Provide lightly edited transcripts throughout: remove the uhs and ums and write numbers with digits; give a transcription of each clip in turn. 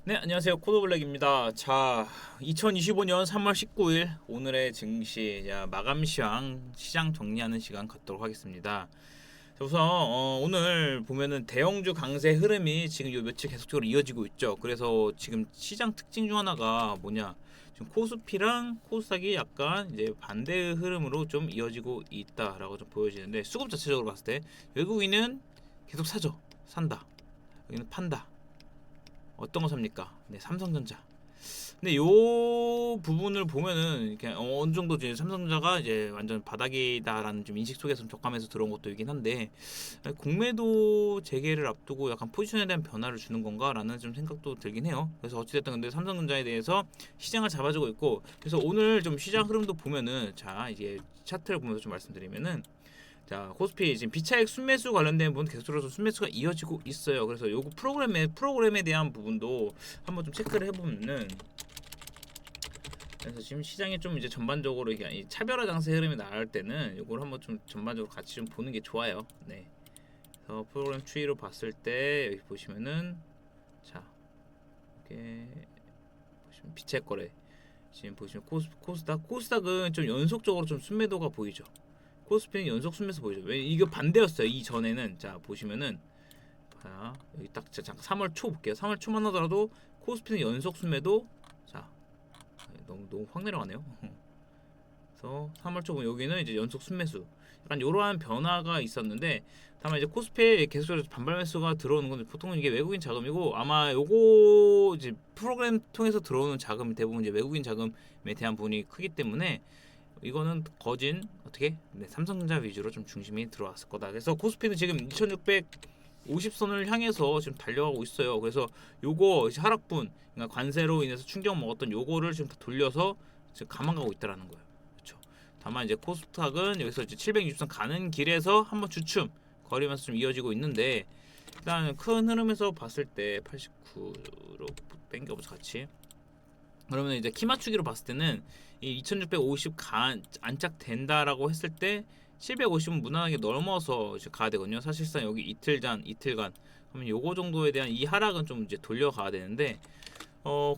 네, 안녕하세요. 코드블랙입니다. 자, 2025년 3월 19일 오늘의 증시 마감 시장 정리하는 시간 갖도록 하겠습니다. 자, 우선 오늘 보면은 대형주 강세 흐름이 지금 요 며칠 계속적으로 이어지고 있죠. 그래서 지금 시장 특징 중 하나가 뭐냐? 지금 코스피랑 코스닥이 약간 이제 반대의 흐름으로 좀 이어지고 있다라고 좀 보여지는데, 수급 자체적으로 봤을 때 외국인은 계속 사죠. 산다. 여기는 판다. 어떤 거 삽니까? 네, 삼성전자. 근데 요 부분을 보면은 이렇게 어느 정도 이제 삼성전자가 이제 완전 바닥이다라는 좀 인식 속에서 좀 적감해서 들어온 것도 있긴 한데, 공매도 재개를 앞두고 약간 포지션에 대한 변화를 주는 건가라는 좀 생각도 들긴 해요. 그래서 어찌됐든 근데 삼성전자에 대해서 시장을 잡아주고 있고, 그래서 오늘 좀 시장 흐름도 보면은, 자 이제 차트를 보면서 좀 말씀드리면은, 자, 코스피 지금 비차익 순매수 관련된 부분 계속적으로 순매수가 이어지고 있어요. 그래서 요거 프로그램에 대한 부분도 한번 좀 체크를 해보면은, 그래서 지금 시장이 좀 이제 전반적으로 이게 이 차별화 장세 흐름이 나올 때는 요걸 한번 좀 전반적으로 같이 좀 보는 게 좋아요. 네. 그래서 프로그램 추이로 봤을 때 여기 보시면은, 자 이렇게 보시면 비차익 거래 지금 보시면 코스닥은 좀 연속적으로 좀 순매도가 보이죠. 코스피는 연속 순매수 보이죠. 왜 이거 반대였어요. 이 전에는 자 보시면은, 자 여기 딱 잠깐 3월 초 볼게요. 3월 초만 하더라도 코스피는 연속 순매도, 자 너무 확 내려가네요. 그래서 3월 초 보면 여기는 이제 연속 순매수, 약간 이러한 변화가 있었는데, 다만 이제 코스피에 계속적으로 반발 매수가 들어오는 건 보통은 이게 외국인 자금이고, 아마 요거 이제 프로그램 통해서 들어오는 자금 대부분 이제 외국인 자금에 대한 부분이 크기 때문에, 이거는 거진 어떻게 삼성전자 위주로 좀 중심이 들어왔을 거다. 그래서 코스피는 지금 2650선을 향해서 지금 달려가고 있어요. 그래서 요거 하락분, 그러니까 관세로 인해서 충격 먹었던 요거를 지금 다 돌려서 지금 감안가고 있다라는 거예요. 그렇죠. 다만 이제 코스닥은 여기서 이제 760선 가는 길에서 한번 주춤 거리면서 좀 이어지고 있는데, 일단 큰 흐름에서 봤을 때 89로 땡겨보자 같이. 그러면 이제 키 맞추기로 봤을 때는 이 2650 안착된다라고 했을 때 750은 무난하게 넘어서 이제 가야 되거든요. 사실상 여기 이틀간 그러면 요거 정도에 대한 이 하락은 좀 이제 돌려가야 되는데,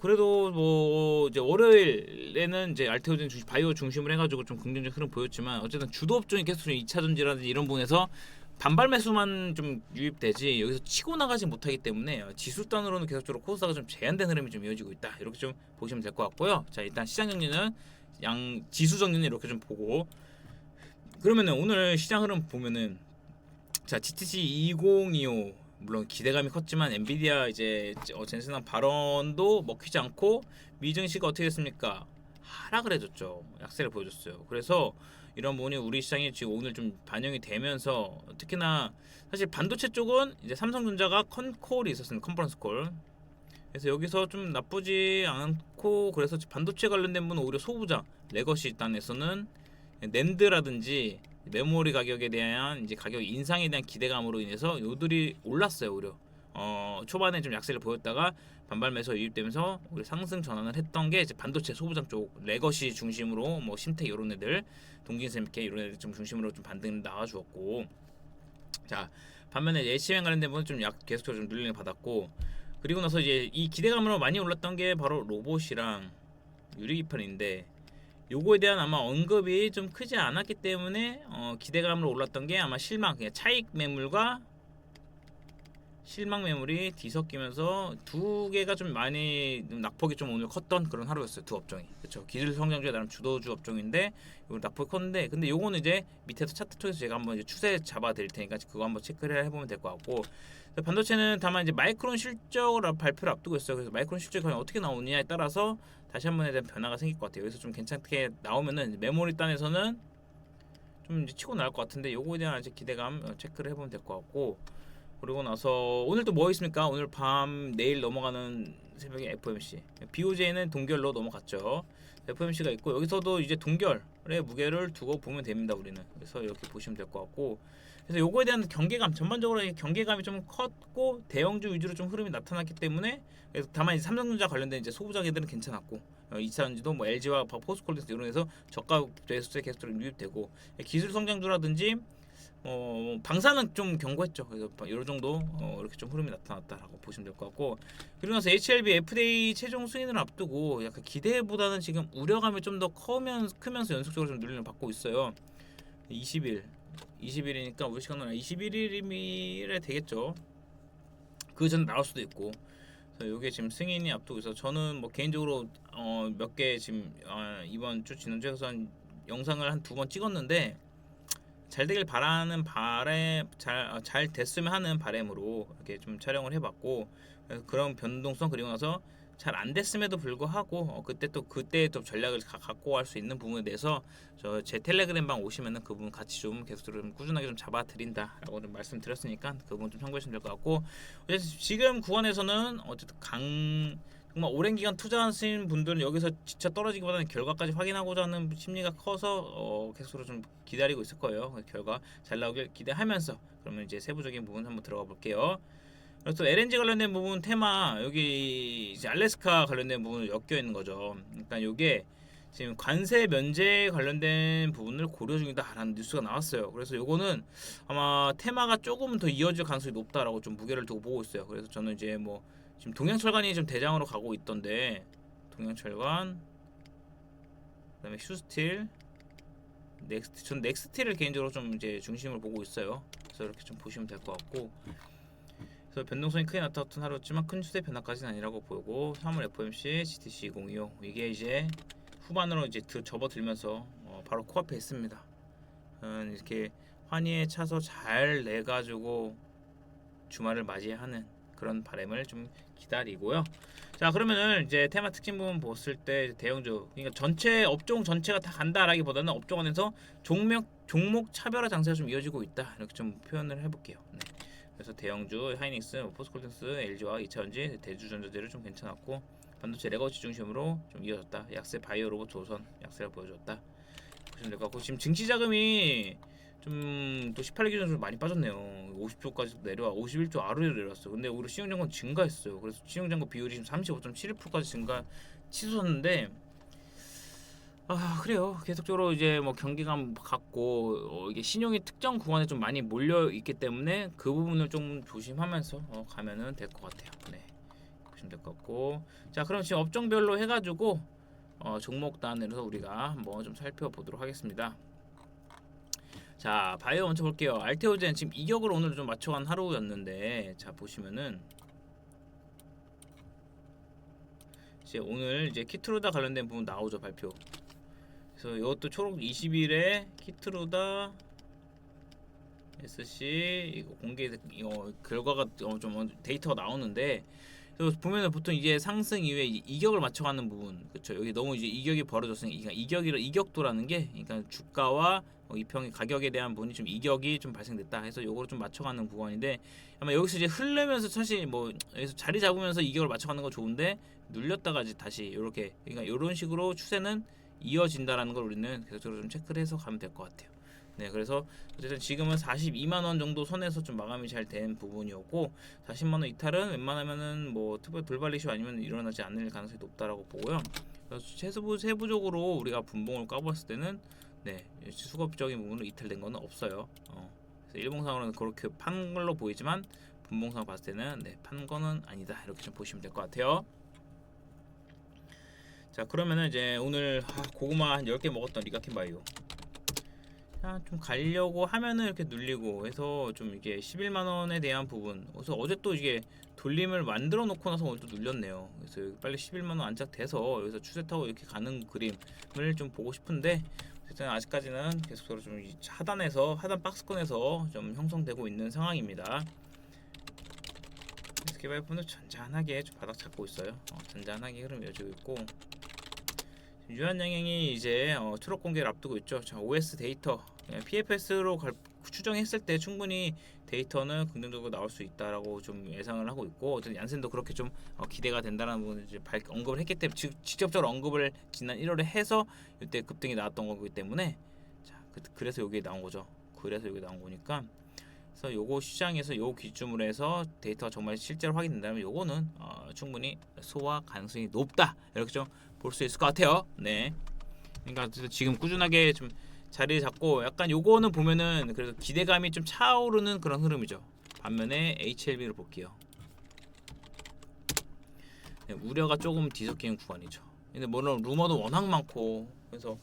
그래도 뭐 이제 월요일에는 이제 알테오젠 바이오 중심으로 해가지고 좀 긍정적 흐름 보였지만, 어쨌든 주도 업종이 계속 2차 전지라든지 이런 부분에서 반발 매수만 좀 유입되지 여기서 치고 나가지 못하기 때문에, 지수 단으로는 계속적으로 코스닥은 좀 제한된 흐름이 좀 이어지고 있다, 이렇게 좀 보시면 될 것 같고요. 자, 일단 시장 정리는 양 지수 정리는 이렇게 좀 보고, 그러면은 오늘 시장 흐름 보면은, 자 GTC 2025 물론 기대감이 컸지만 엔비디아 이제 젠슨한 발언도 먹히지 않고 미증시가 어떻게 됐습니까? 하락을 해줬죠. 약세를 보여줬어요. 그래서 이런 부분이 우리 시장에 지금 오늘 좀 반영이 되면서, 특히나 사실 반도체 쪽은 이제 삼성전자가 컨콜이 있었습니다. 컨퍼런스 콜. 그래서 여기서 좀 나쁘지 않고, 그래서 반도체 관련된 분은 오히려 소부장 레거시 단에서는 낸드라든지 메모리 가격에 대한 이제 가격 인상에 대한 기대감으로 인해서 요들이 올랐어요. 오히려 초반에 좀 약세를 보였다가 반발 매수 유입되면서 우리 상승 전환을 했던 게 이제 반도체 소부장 쪽 레거시 중심으로, 뭐 심텍 이런 애들, 동진세미케 이런 애들 좀 중심으로 좀 반등 나와주었고, 자 반면에 HM 관련된 부분 좀 계속적으로 좀 눌림을 받았고, 그리고 나서 이제 이 기대감으로 많이 올랐던 게 바로 로봇이랑 유리기판인데, 요거에 대한 아마 언급이 좀 크지 않았기 때문에 기대감으로 올랐던 게 아마 그냥 차익 매물과 실망 매물이 뒤섞이면서 두 개가 좀 많이 낙폭이 좀 오늘 컸던 그런 하루였어요. 두 업종이. 그렇죠. 기술 성장주에 나름 주도주 업종인데 이거 낙폭이 컸는데, 근데 요거는 이제 밑에서 차트 통해서 제가 한번 이제 추세 잡아 드릴 테니까 그거 한번 체크를 해보면 될 것 같고, 반도체는 다만 이제 마이크론 실적을 발표를 앞두고 있어요. 그래서 마이크론 실적이 과연 어떻게 나오느냐에 따라서 다시 한번에 대한 변화가 생길 것 같아요. 여기서 좀 괜찮게 나오면은 메모리 단에서는 좀 이제 치고 나올 것 같은데, 요거에 대한 아직 기대감 체크를 해보면 될 것 같고, 그리고 나서 오늘 또 뭐 있습니까? 오늘 밤 내일 넘어가는 새벽에 FOMC, BOJ는 동결로 넘어갔죠. FOMC가 있고, 여기서도 이제 동결의 무게를 두고 보면 됩니다. 우리는 그래서 이렇게 보시면 될 것 같고, 그래서 요거에 대한 경계감, 전반적으로 경계감이 좀 컸고 대형주 위주로 좀 흐름이 나타났기 때문에, 그래서 다만 이제 삼성전자 관련된 이제 소부장애들은 괜찮았고, 2차전지도 뭐 LG와 포스코홀딩스 이런 데서 저가 대수세 계속 유입되고, 기술 성장주라든지 방사는 좀 견고했죠. 그래서 이 정도 이렇게 좀 흐름이 나타났다라고 보시면 될 것 같고, 그리고 나서 HLB FDA 최종 승인을 앞두고 약간 기대보다는 지금 우려감이 좀 더 크면서 연속적으로 좀 눌림을 받고 있어요. 20일이니까 우리 시간으로 21일에 되겠죠. 그 전 나올 수도 있고. 그래서 이게 지금 승인이 앞두고 있어서 저는 뭐 개인적으로 몇 개 지금 이번 주 지난주에서 한 영상을 한 2번 찍었는데, 잘 되길 바라는 바람, 잘 됐으면 하는 바람으로 이렇게 좀 촬영을 해봤고, 그런 변동성, 그리고 나서 잘 안 됐음에도 불구하고 그때 또 전략을 갖고 갈 수 있는 부분에 대해서 저 제 텔레그램 방 오시면은 그 부분 같이 좀 계속 좀 꾸준하게 좀 잡아드린다라고 좀 말씀드렸으니까 그 부분 좀 참고하시면 될 것 같고, 지금 구간에서는 어쨌든 정말 오랜 기간 투자하신 분들은 여기서 지쳐 떨어지기보다는 결과까지 확인하고자 하는 심리가 커서 계속으로 좀 기다리고 있을 거예요. 결과 잘 나오길 기대하면서, 그러면 이제 세부적인 부분 한번 들어가 볼게요. 그래서 LNG 관련된 부분 테마, 여기 이제 알래스카 관련된 부분을 엮여 있는 거죠. 그러니까 이게 지금 관세 면제 관련된 부분을 고려 중이다라는 뉴스가 나왔어요. 그래서 요거는 아마 테마가 조금 더 이어질 가능성이 높다라고 좀 무게를 두고 보고 있어요. 그래서 저는 이제 뭐 지금 동양철관이 좀 대장으로 가고 있던데, 동양철관, 그다음에 휴스틸, 넥스트, 전 넥스틸을 개인적으로 좀 이제 중심으로 보고 있어요. 그래서 이렇게 좀 보시면 될 것 같고, 그래서 변동성이 크게 나타났던 하루였지만 큰 추세 변화까지는 아니라고 보고, 3월 FOMC GTC 2025 이게 이제 후반으로 이제 접어들면서 바로 코앞에 있습니다. 이렇게 환희에 차서 잘 내가지고 주말을 맞이하는 그런 바람을 좀 기다리고요. 자, 그러면은 이제 테마 특징 부분 봤을 때 대형주, 그러니까 전체 업종 전체가 다 간다라기보다는 업종 안에서 종목 차별화 장세가 좀 이어지고 있다, 이렇게 좀 표현을 해볼게요. 네. 그래서 대형주 하이닉스, 포스코홀딩스, LG와 2차전지, 대주전자재를 좀 괜찮았고, 반도체 레거시 중심으로 좀 이어졌다. 약세 바이오 로봇 조선 약세를 보여줬다. 보시면 될 것 같고, 지금 증시 자금이 좀 또 18일 기준으로 많이 빠졌네요. 50조까지 내려와 51조 아래로 내려왔어요. 근데 우리 신용잔고 증가했어요. 그래서 신용잔고 비율이 지금 35.71%까지 증가 치솟았는데, 그래요. 계속적으로 이제 뭐 경기감 갖고 이게 신용이 특정 구간에 좀 많이 몰려 있기 때문에 그 부분을 좀 조심하면서 가면은 될 것 같아요. 네, 보시면 될 것 같고, 자, 그럼 지금 업종별로 해가지고 종목 단으로 우리가 한번 좀 살펴보도록 하겠습니다. 자, 바이오 먼저 볼게요. 알테오젠 지금 이격을 오늘 좀 맞춰간 하루였는데, 자 보시면은 이제 오늘 이제 키트루다 관련된 부분 나오죠, 발표. 그래서 이것도 초록 20일에 키트루다 SC 이거 공개 결과가 좀 데이터가 나오는데, 그래서 보면은 보통 이제 상승 이후에 이격을 맞춰가는 부분, 그렇죠. 여기 너무 이제 이격이 벌어졌으니까 이격도라는 게, 그러니까 주가와 이평의 가격에 대한 부분이 좀 이격이 좀 발생됐다 해서 요거를 좀 맞춰가는 구간인데, 아마 여기서 이제 흐르면서 사실 뭐 여기서 자리 잡으면서 이격을 맞춰가는 거 좋은데, 눌렸다가 이제 다시 이렇게, 그러니까 이런 식으로 추세는 이어진다라는 걸 우리는 계속적으로 좀 체크를 해서 가면 될 것 같아요. 네, 그래서 어쨌든 지금은 42만 원 정도 선에서 좀 마감이 잘 된 부분이었고, 40만 원 이탈은 웬만하면은 뭐 특별 돌발 이슈 아니면 일어나지 않을 가능성이 높다라고 보고요. 그래서 세부적으로 우리가 분봉을 까봤을 때는 네, 수급적인 부분으로 이탈된 거는 없어요. 그래서 일봉상으로는 그렇게 판 걸로 보이지만 분봉상 봤을 때는 네, 판 거는 아니다, 이렇게 좀 보시면 될 것 같아요. 자, 그러면은 이제 오늘 고구마 한 10개 먹었던 리가킨 바이오, 좀 가려고 하면은 이렇게 눌리고 해서 좀 이게 11만 원에 대한 부분, 그래서 어제 또 이게 돌림을 만들어 놓고 나서 오늘 또 눌렸네요. 그래서 빨리 11만 원 안착돼서 여기서 추세 타고 이렇게 가는 그림을 좀 보고 싶은데, 어쨌든 아직까지는 계속적으로 좀 하단 박스권에서 좀 형성되고 있는 상황입니다. SK바이오 분은 잔잔하게 좀 바닥 잡고 있어요. 잔잔하게 흐름 이어지고 있고, 유한양행이 이제 초록 공개를 앞두고 있죠. 자, OS 데이터 PFS로 추정했을 때 충분히 데이터는 긍정적으로 나올 수 있다라고 좀 예상을 하고 있고, 어쨌든 얀센도 그렇게 좀 기대가 된다는 부분을 이제 언급을 했기 때문에, 직접적으로 언급을 지난 1월에 해서 이때 급등이 나왔던 거기 때문에, 자, 그래서 여기에 나온 거죠. 그래서 여기 나온 거니까, 그래서 요거 시장에서 요 기준으로 해서 데이터가 정말 실제로 확인된다면 요거는 충분히 소화 가능성이 높다, 이렇게 좀 볼 수 있을 것 같아요. 네, 그러니까 지금 꾸준하게 좀 자리를 잡고 약간 요거는 보면은 그래도 기대감이 좀 차오르는 그런 흐름이죠. 반면에 HLB를 볼게요. 네, 우려가 조금 뒤섞이는 구간이죠. 근데 물론 루머도 워낙 많고 그래서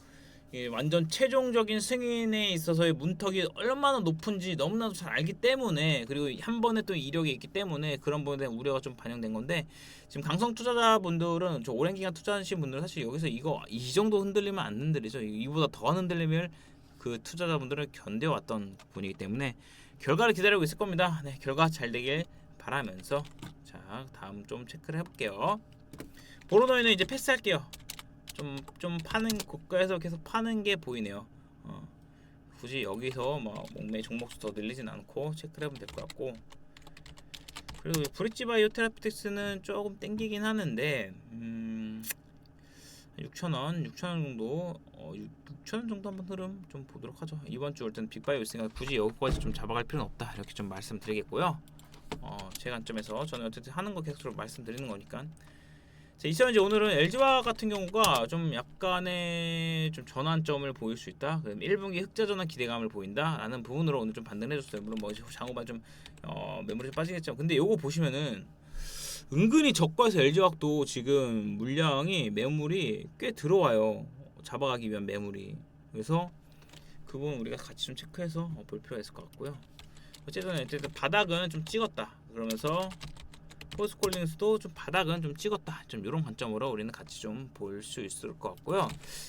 이게 완전 최종적인 승인에 있어서의 문턱이 얼마나 높은지 너무나도 잘 알기 때문에, 그리고 한 번에 또 이력이 있기 때문에 그런 부분에 대한 우려가 좀 반영된 건데, 지금 강성 투자자분들은 저 오랜 기간 투자하신 분들은 사실 여기서 이거 이 정도 흔들리면 안 흔들리죠. 이보다 더 흔들리면 그 투자자분들은 견뎌왔던 분이기 때문에 결과를 기다리고 있을 겁니다. 네, 결과 잘 되길 바라면서 자 다음 좀 체크를 해볼게요. 보로노이는 이제 패스할게요. 좀 파는 고가에서 계속 파는 게 보이네요. 굳이 여기서 뭐 목매 종목수 더 늘리진 않고 체크를 해보면 될 것 같고, 그리고 브릿지 바이오 테라피틱스는 조금 땡기긴 하는데 6,000원 정도 6,000원 정도 한번 흐름 좀 보도록 하죠. 이번 주 일단 빅바이오 있으니까 굳이 여기까지 좀 잡아갈 필요는 없다 이렇게 좀 말씀드리겠고요. 제 관점에서 저는 어쨌든 하는 거 계속 말씀드리는 거니까. 자, 이제 오늘은 LG화 같은 경우가 좀 약간의 좀 전환점을 보일 수 있다. 1분기 흑자 전환 기대감을 보인다라는 부분으로 오늘 좀 반등해줬어요. 물론 뭐 장후반 좀 매물이 좀 빠지겠죠. 근데 요거 보시면은 은근히 저가에서 LG화학도 지금 물량이 매물이 꽤 들어와요. 잡아가기 위한 매물이. 그래서 그 부분 우리가 같이 좀 체크해서 볼 필요가 있을 것 같고요. 어쨌든 바닥은 좀 찍었다. 그러면서 포스콜링스도 좀 바닥은 좀 찍었다. 좀 이런 관점으로 우리는 같이 좀 볼 수 있을 것 같고요.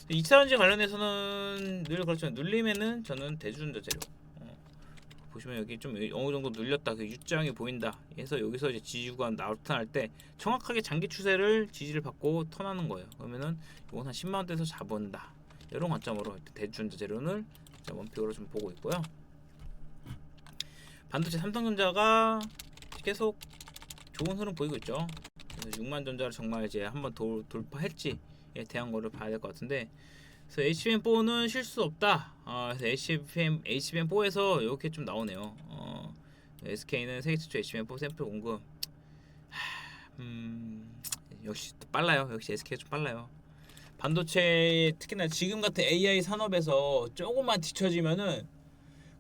2차전지 관련해서는 늘 그렇지만 눌리면은 저는 대주전자 재료 보시면 여기 좀 어느 정도 눌렸다. 그 U장이 보인다. 그래서 여기서 이제 지지구가 나타날 때 정확하게 장기 추세를 지지를 받고 턴하는 거예요. 그러면은 이건 한 10만 원대에서 잡은다. 이런 관점으로 대주전자 재료를 원픽으로 좀 보고 있고요. 반도체 삼성전자가 계속 좋은 흐름 보이고 있죠. 그래서 6만 전자를 정말 이제 한번 돌파할지에 대한 거를 봐야 될 것 같은데, 그래서 HBM4는 실수 없다. 그래서 HBM4에서 이렇게 좀 나오네요. SK는 세계 최초 HBM4 샘플 공급. 역시 빨라요. 역시 SK가 좀 빨라요. 반도체 특히나 지금 같은 AI 산업에서 조금만 뒤처지면은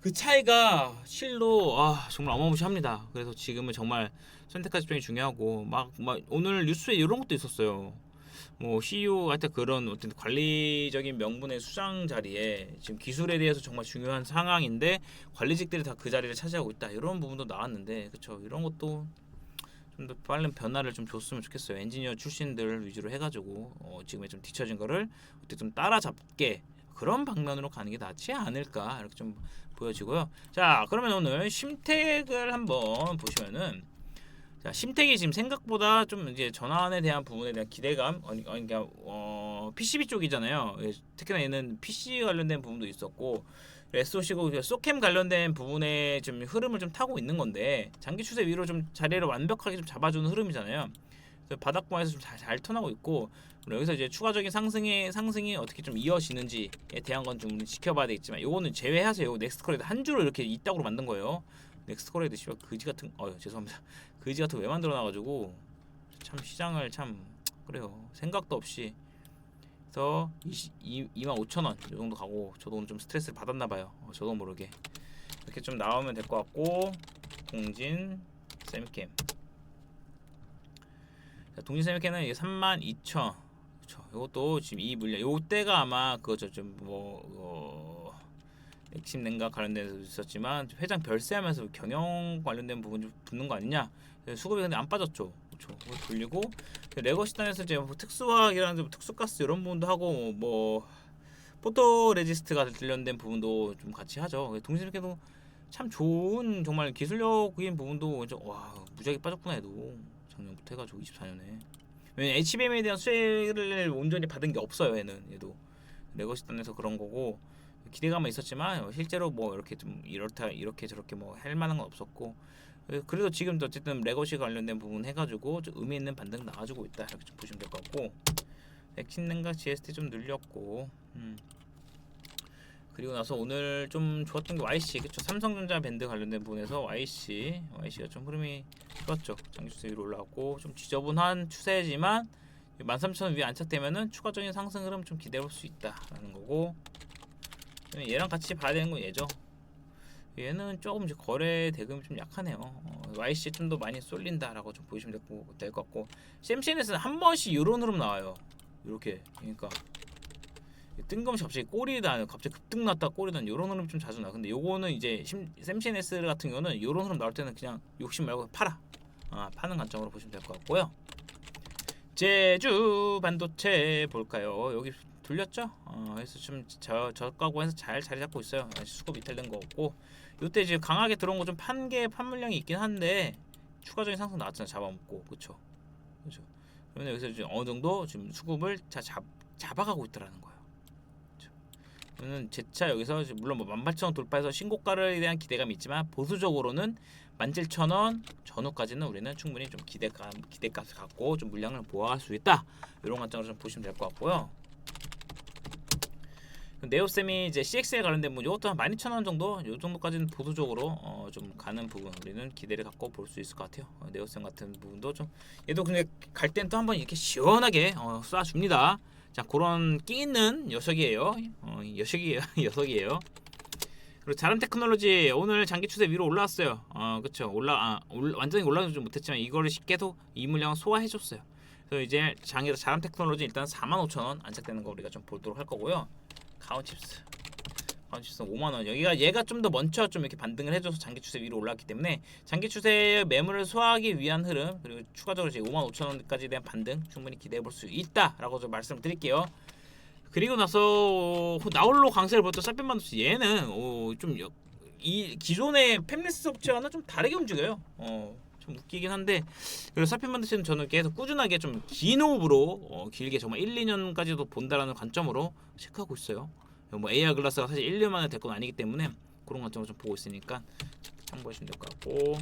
그 차이가 실로 정말 어마무시합니다. 그래서 지금은 정말 선택과 집중이 중요하고 막 오늘 뉴스에 이런 것도 있었어요. 뭐 CEO 하여튼 그런 어떤 관리적인 명분의 수장 자리에 지금 기술에 대해서 정말 중요한 상황인데 관리직들이 다 그 자리를 차지하고 있다. 이런 부분도 나왔는데, 그쵸? 이런 것도 좀 더 빠른 변화를 좀 줬으면 좋겠어요. 엔지니어 출신들 위주로 해가지고 지금에 좀 뒤처진 거를 어떻게 좀 따라잡게 그런 방면으로 가는 게 낫지 않을까 이렇게 좀 보여지고요. 자, 그러면 오늘 심택을 한번 보시면은, 자, 심택이 지금 생각보다 좀 이제 전환에 대한 부분에 대한 기대감, 그러니까 PCB 쪽이잖아요. 특히나 얘는 PC 관련된 부분도 있었고 SOC고 소캠 관련된 부분에 좀 흐름을 좀 타고 있는 건데, 장기 추세 위로 좀 자리를 완벽하게 좀 잡아주는 흐름이잖아요. 그래서 바닥권에서 좀 잘 턴하고 있고, 여기서 이제 추가적인 상승이 어떻게 좀 이어지는지에 대한 건 좀 지켜봐야 되겠지만, 요거는 제외하세요. 넥스트 코레드 한 줄을 이렇게 이따구로 만든 거예요. 넥스트 코레드 씨발 그지 같은 죄송합니다. 그지 같은 왜 만들어 놔가지고 참 시장을 참 그래요. 생각도 없이. 그래서 25,000원 이 정도 가고, 저도 오늘 좀 스트레스를 받았나 봐요. 저도 모르게 이렇게 좀 나오면 될 것 같고, 동진 세미캠. 동진 세미캠은 이게 32,000. 그렇죠. 이것도 지금 이 물량 요때가 아마 그거죠. 좀뭐 액심 냉각 관련된 데도 있었지만 회장 별세하면서 경영 관련된 부분 좀 붙는 거 아니냐. 수급이 근데 안 빠졌죠. 그렇죠. 그걸 돌리고 레거시단에서 이제 뭐 특수화학이라는 특수가스 이런 부분도 하고 뭐 포토 레지스트가 관련된 부분도 좀 같이 하죠. 동시에도 참 좋은 정말 기술력인 부분도 와 무지하게 빠졌구나 해도 작년부터 해가지고 24년에. 왜냐면 HBM에 대한 수혜를 온전히 받은 게 없어요. 얘도 레거시단에서 그런 거고 기대감은 있었지만 실제로 뭐 이렇게 좀 이렇게 저렇게 뭐 할 만한 건 없었고, 그래도 지금도 어쨌든 레거시 관련된 부분 해가지고 좀 의미 있는 반등 나와주고 있다 이렇게 좀 보시면 될 것 같고, 액신냉각 GST 좀 늘렸고, 그리고 나서 오늘 좀 좋았던 게 YC, 그쵸? 삼성전자 밴드 관련된 부분에서 YC가 좀 흐름이 좋았죠. 장기 추세 위로 올라왔고 좀 지저분한 추세지만 13,000원 위에 안착되면은 추가적인 상승 흐름 좀 기대해볼 수 있다라는 거고, 얘랑 같이 봐야 되는 건 얘죠. 얘는 조금 이제 거래 대금이 좀 약하네요. YC 좀 더 많이 쏠린다라고 좀 보시면 될 것 같고, 샘신에서는 한 번씩 이런 흐름 나와요. 이렇게. 그러니까 뜬금없이 갑자기 꼬리다, 갑자기 급등 났다 꼬리다, 이런 흐름 좀 자주 나. 근데 요거는 이제 샘신S 같은 경우는 이런 흐름 나올 때는 그냥 욕심 말고 팔아. 파는 관점으로 보시면 될 것 같고요. 제주 반도체 볼까요? 여기 돌렸죠? 그래서 좀 저가구에서 잘 자리 잡고 있어요. 수급 이탈된 거 없고, 요때 이제 강하게 들어온 거 좀 판물량이 있긴 한데 추가적인 상승 나왔잖아요. 잡아먹고, 그쵸? 그러면 여기서 이제 어느 정도 지금 수급을 잡아가고 있더라는 거예요. 그쵸? 그러면 재차 여기서 물론 뭐 18,000원 돌파해서 신고가에 대한 기대감이 있지만, 보수적으로는 17,000원 전후까지는 우리는 충분히 좀 기대값을 갖고 좀 물량을 모아갈 수 있다. 이런 관점으로 좀 보시면 될 것 같고요. 네오셈이 이제 CX에 관련된 부분, 이것도 한 12,000원 정도, 요 정도까지는 보수적으로 좀 가는 부분 우리는 기대를 갖고 볼 수 있을 것 같아요. 네오셈 같은 부분도 좀, 얘도 근데 갈 땐 또 한번 이렇게 시원하게 쏴줍니다. 자, 그런 끼 있는 녀석이에요. 녀석이에요. 그리고 자람테크놀로지 오늘 장기 추세 위로 올라왔어요. 그쵸. 완전히 올라가지 못했지만 이거를 계속 이 물량을 소화해줬어요. 그래서 이제 자람테크놀로지 일단 45,000원 안착되는 거 우리가 좀 보도록 할 거고요. 카운칩스 5만원, 얘가 좀 더 먼저 좀 이렇게 반등을 해줘서 장기 추세 위로 올라왔기 때문에 장기 추세의 매물을 소화하기 위한 흐름, 그리고 추가적으로 이제 55,000원까지에 대한 반등 충분히 기대해 볼 수 있다라고 좀 말씀을 드릴게요. 그리고 나서 나홀로 강세를 보였던 사펜반도체, 얘는 이 기존의 팹리스 업체와는 좀 다르게 움직여요. 좀 웃기긴 한데, 그리고 사펜반도체는 저는 계속 꾸준하게 좀 긴 호흡으로 길게 정말 1, 2년까지도 본다라는 관점으로 체크하고 있어요. 뭐 AR 글라스가 사실 1, 2년 만에 될 건 아니기 때문에 그런 관점으로 좀 보고 있으니까 참고하시면 될 것 같고,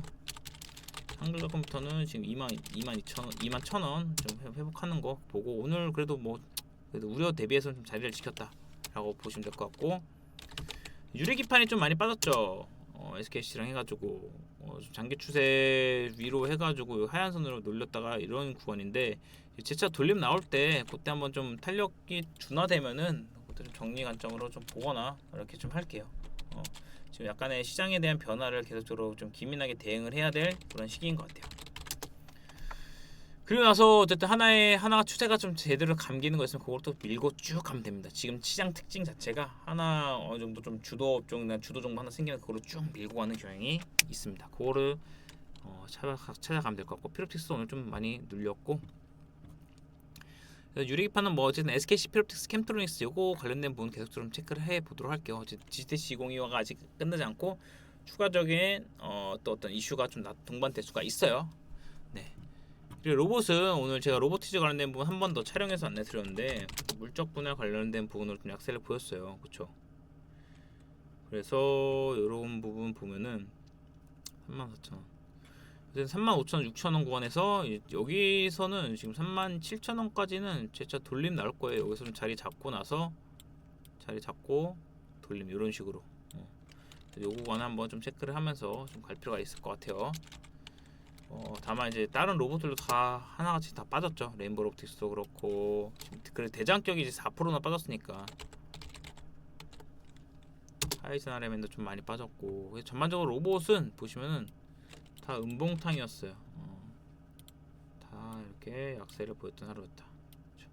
한글과 컴퓨터는 지금 21,000원 좀 회복하는 거 보고, 오늘 그래도 우려 대비해서 좀 자리를 지켰다라고 보시면 될 것 같고, 유리기판이 좀 많이 빠졌죠. SKC랑 해가지고 좀 장기 추세 위로 해가지고 하얀 선으로 놀렸다가 이런 구간인데, 재차 돌림 나올 때 그때 한번 좀 탄력이 둔화되면은 그때 좀 정리 관점으로 좀 보거나 이렇게 좀 할게요. 지금 약간의 시장에 대한 변화를 계속적으로 좀 기민하게 대응을 해야 될 그런 시기인 것 같아요. 그리고 나서 어쨌든 하나가 추세가 좀 제대로 감기는 거 있으면 그걸 또 밀고 쭉 가면 됩니다. 지금 시장 특징 자체가 하나 어느 정도 좀 주도 정도 하나 생기면 그거를 쭉 밀고 가는 경향이 있습니다. 그거를 찾아가면 될 것 같고, 피롭틱스 오늘 좀 많이 눌렸고, 유리기판은 뭐 어쨌든 SKC, 피롭틱스, 캠트로닉스 요거 관련된 부분 계속 좀 체크를 해 보도록 할게요. GTC 2025가 아직 끝나지 않고 추가적인 또 어떤 이슈가 좀 동반될 수가 있어요. 네. 그리고 로봇은 오늘 제가 로보티즈 관련된 부분 한 번 더 촬영해서 안내 드렸는데, 물적 분야 관련된 부분으로 좀 약세를 보였어요. 그쵸? 그래서 이런 부분 보면은 34,000원, 35,000원, 6,000원 구간에서 여기서는 지금 37,000원까지는 재차 돌림 나올 거예요. 여기서 좀 자리 잡고 나서 돌림 이런 식으로. 요 구간 한번 좀 체크를 하면서 좀 갈 필요가 있을 것 같아요. 다만 이제 다른 로봇들도 다 하나같이 다 빠졌죠. 레인보우 로보틱스도 그렇고, 그래 대장격이 이제 4%나 빠졌으니까. 하이젠 RMN도 좀 많이 빠졌고, 전반적으로 로봇은 보시면은 다 음봉탕이었어요. 다 이렇게 약세를 보였던 하루였다. 그렇죠?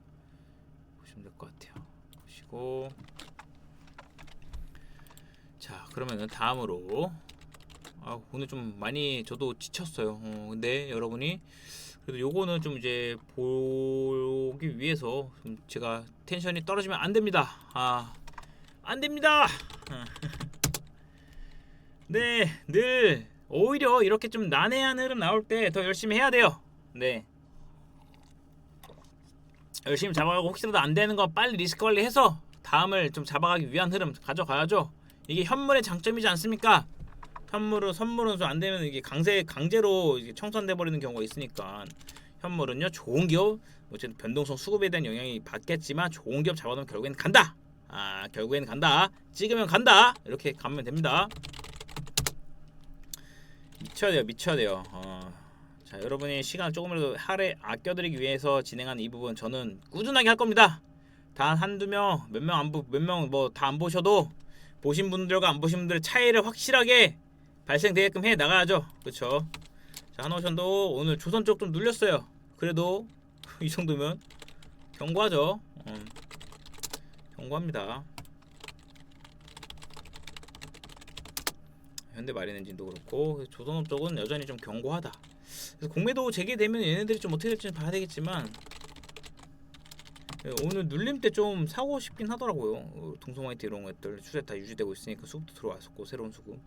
보시면 될 것 같아요. 보시고, 자, 그러면은 다음으로, 오늘 좀 많이 저도 지쳤어요. 근데 여러분이 그래도 요거는 좀 이제 보기 위해서 좀 제가 텐션이 떨어지면 안 됩니다. 안 됩니다. 네, 늘 오히려 이렇게 좀 난해한 흐름 나올 때 더 열심히 해야 돼요. 네, 열심히 잡아가고, 혹시라도 안 되는 거 빨리 리스크 관리해서 다음을 좀 잡아가기 위한 흐름 가져가야죠. 이게 현물의 장점이지 않습니까? 선물은 좀 안 되면 이게 강제로 이게 청산돼 버리는 경우가 있으니까, 현물은요 좋은 기업, 어쨌든 변동성 수급에 대한 영향이 받겠지만 좋은 기업 잡아놓으면 결국엔 간다. 결국엔 간다. 찍으면 간다. 이렇게 가면 됩니다. 미쳐야 돼요. 자, 여러분이 시간을 조금이라도 아껴드리기 위해서 진행하는 이 부분 저는 꾸준하게 할 겁니다. 단 한두 명, 몇 명 뭐 다 안 보셔도 보신 분들과 안 보신 분들 차이를 확실하게 발생되게끔 해 나가야죠. 그쵸? 자, 한오션도 오늘 조선 쪽 좀 눌렸어요. 그래도 이 정도면 경고하죠. 경고합니다. 현대마린엔진도 그렇고 조선업 쪽은 여전히 좀 견고하다. 그래서 공매도 재개되면 얘네들이 좀 어떻게 될지는 봐야 되겠지만 오늘 눌림 때 좀 사고 싶긴 하더라고요. 동성화이트 이런 것들 추세 다 유지되고 있으니까 수급도 들어왔었고 새로운 수급.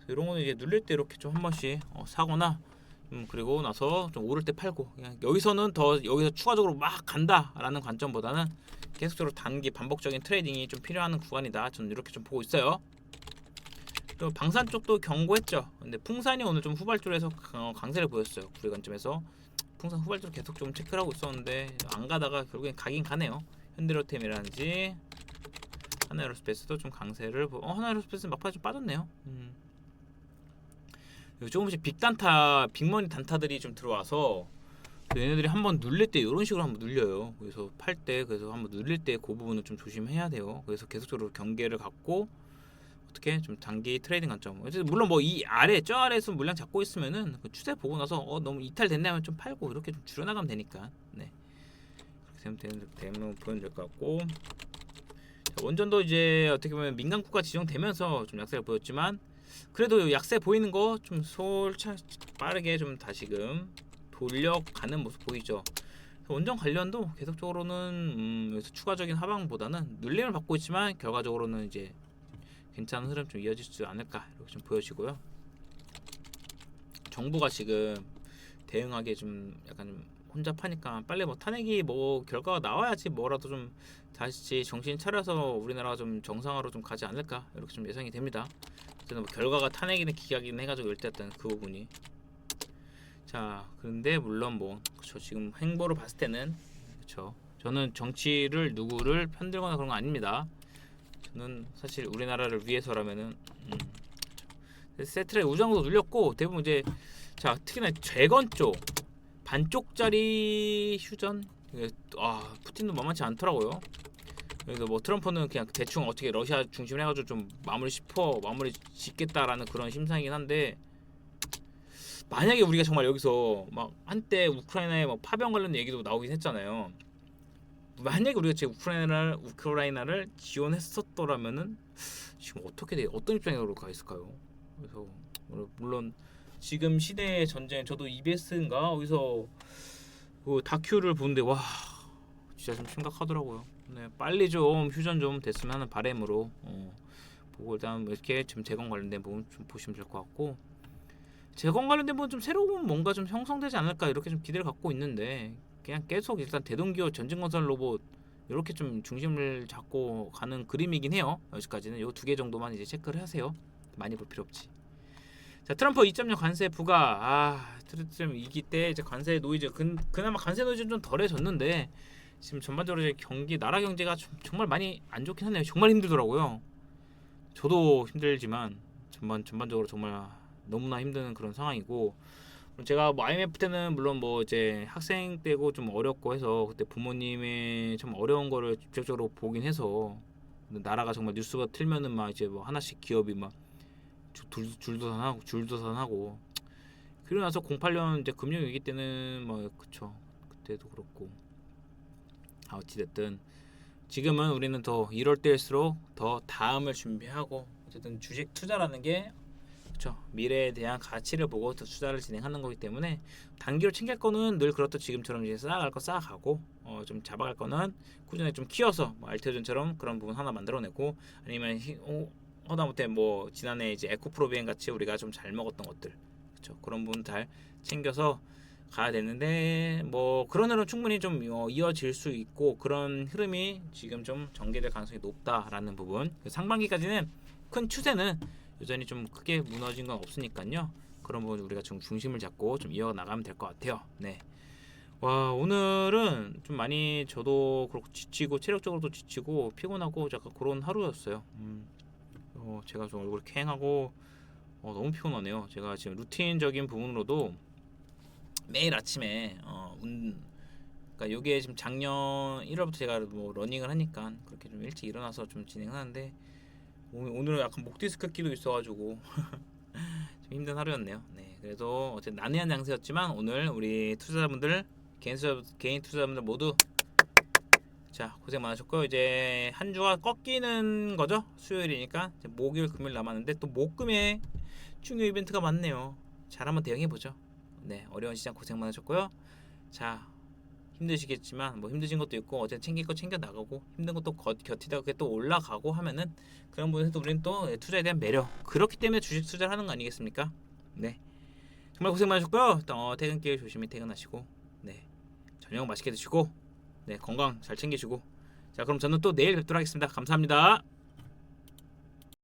이런 거는 이제 눌릴 때 이렇게 좀 한 번씩 사거나 그리고 나서 좀 오를 때 팔고 그냥 여기서는 더 여기서 추가적으로 막 간다라는 관점보다는 계속적으로 단기 반복적인 트레이딩이 좀 필요한 구간이다. 저는 이렇게 좀 보고 있어요. 그리고 방산 쪽도 견고했죠. 근데 풍산이 오늘 좀 후발주에서 강세를 보였어요. 구리 관점에서 풍산 후발주로 계속 좀 체크를 하고 있었는데 안 가다가 결국엔 가긴 가네요. 현대로템이라든지 하나에로스페이스도 좀 강세를 하나에로스페이스는 막판에 좀 빠졌네요. 조금씩 빅단타, 빅머니 단타들이 좀 들어와서 얘네들이 한번 눌릴 때 이런 식으로 한번 눌려요. 그래서 팔 때 그래서 한번 눌릴 때 그 부분을 좀 조심해야 돼요. 그래서 계속적으로 경계를 갖고 어떻게 좀 단기 트레이딩 관점. 물론 뭐 이 아래 저 아래에서 물량 잡고 있으면은 그 추세 보고 나서 너무 이탈됐네 하면 좀 팔고 이렇게 좀 줄여나가면 되니까. 네. 그렇게 되면 보여야 될 것 같고. 자, 원전도 이제 어떻게 보면 민간국가 지정되면서 좀 약세를 보였지만 그래도 약세 보이는 거 좀 솔찬 빠르게 좀 다시금 돌려가는 모습 보이죠. 원전 관련도 계속적으로는 여기서 추가적인 하방보다는 눌림을 받고 있지만 결과적으로는 이제 괜찮은 흐름 좀 이어질 수 않을까 이렇게 좀 보여지고요. 정부가 지금 대응하기에 좀 약간 좀 혼잡하니까 빨리 뭐 탄핵이 뭐 결과가 나와야지 뭐라도 좀 다시 정신 차려서 우리나라가 좀 정상화로 좀 가지 않을까 이렇게 좀 예상이 됩니다. 어쨌든 뭐 결과가 탄핵이든 기각이든 해가지고 일단 그 부분이 자 그런데 물론 뭐 그쵸 지금 행보를 봤을 때는 그쵸 저는 정치를 누구를 편들거나 그런 거 아닙니다. 저는 사실 우리나라를 위해서라면은 세트의 우정도 눌렸고 대부분 이제 자 특히나 재건 쪽 반쪽짜리 휴전 푸틴도 만만치 않더라고요. 그래서 뭐 트럼프는 그냥 대충 어떻게 러시아 중심을 해가지고 좀 마무리 짓겠다라는 그런 심상이긴 한데 만약에 우리가 정말 여기서 막 한때 우크라이나에 뭐 파병 관련 얘기도 나오긴 했잖아요. 만약에 우리가 제 우크라이나를 지원했었더라면은 지금 어떤 입장으로 가 있을까요? 그래서 물론 지금 시대의 전쟁 저도 EBS인가 어디서 그 다큐를 보는데 와 진짜 좀 심각하더라고요. 네, 빨리 좀 휴전 좀 됐으면 하는 바람으로 보고 일단 이렇게 지금 재건 관련된 부분 좀 보시면 될 것 같고 재건 관련된 부분 좀 새로운 뭔가 좀 형성되지 않을까 이렇게 좀 기대를 갖고 있는데 그냥 계속 일단 대동기업 전진건설 로봇 이렇게 좀 중심을 잡고 가는 그림이긴 해요. 여기까지는 요 두 개 정도만 이제 체크를 하세요. 많이 볼 필요 없지. 자 트럼프 2.0 관세 부과 트럼프 이기 때 이제 관세 노이즈 그나마 관세 노이즈는 좀 덜해졌는데 지금 전반적으로 이제 나라 경제가 정말 많이 안 좋긴 하네요. 정말 힘들더라고요. 저도 힘들지만 전반적으로 정말 너무나 힘든 그런 상황이고 제가 뭐 IMF 때는 물론 뭐 이제 학생 때고 좀 어렵고 해서 그때 부모님의 좀 어려운 거를 직접적으로 보긴 해서 나라가 정말 뉴스가 틀면은 막 이제 뭐 하나씩 기업이 막 줄도산하고 그러고 나서 08년 이제 금융위기 때는 뭐 그쵸 그때도 그렇고 어찌됐든 지금은 우리는 더 이럴 때일수록 더 다음을 준비하고 어쨌든 주식 투자라는 게 그렇죠. 미래에 대한 가치를 보고 또 투자를 진행하는 거기 때문에 단기로 챙길 거는 늘 그렇듯 지금처럼 이제 쌓아갈 거 쌓아가고 좀 잡아갈 거는 꾸준히 좀 키워서 뭐 알테오전처럼 그런 부분 하나 만들어내고 아니면 하다못해 뭐 지난해 이제 에코프로비엔 같이 우리가 좀 잘 먹었던 것들 그렇죠. 그런 부분 잘 챙겨서 가야 되는데 뭐 그런 흐름 충분히 좀 이어질 수 있고 그런 흐름이 지금 좀 전개될 가능성이 높다라는 부분 상반기까지는 큰 추세는 여전히 좀 크게 무너진 건 없으니까요. 그런 부분 우리가 좀 중심을 잡고 좀 이어 나가면 될 것 같아요. 네. 와 오늘은 좀 많이 저도 그렇고 지치고 체력적으로도 지치고 피곤하고 약간 그런 하루였어요. 제가 좀 얼굴 캥하고 너무 피곤하네요. 제가 지금 루틴적인 부분으로도 매일 아침에 그러니까 요게 지금 작년 1월부터 제가 뭐 러닝을 하니까 그렇게 좀 일찍 일어나서 좀 진행하는데 오늘은 약간 목 디스크 끼도 있어가지고 좀 힘든 하루였네요. 네, 그래도 어쨌든 난해한 장세였지만 오늘 우리 투자자분들 개인 투자자분들 모두 자 고생 많으셨고요. 이제 한 주가 꺾이는 거죠. 수요일이니까 이제 목요일 금요일 남았는데 또 목금에 중요 이벤트가 많네요. 잘 한번 대응해 보죠. 네, 어려운 시장 고생 많으셨고요. 자, 힘드시겠지만 뭐 힘드신 것도 있고 어쨌든 챙길 거 챙겨 나가고 힘든 것도 곁이다 그게 또 올라가고 하면은 그런 부분에서 우리는 또 투자에 대한 매력 그렇기 때문에 주식 투자를 하는 거 아니겠습니까? 네, 정말 고생 많으셨고요. 퇴근길 조심히 퇴근하시고 네, 저녁 맛있게 드시고 네, 건강 잘 챙기시고 자, 그럼 저는 또 내일 뵙도록 하겠습니다. 감사합니다.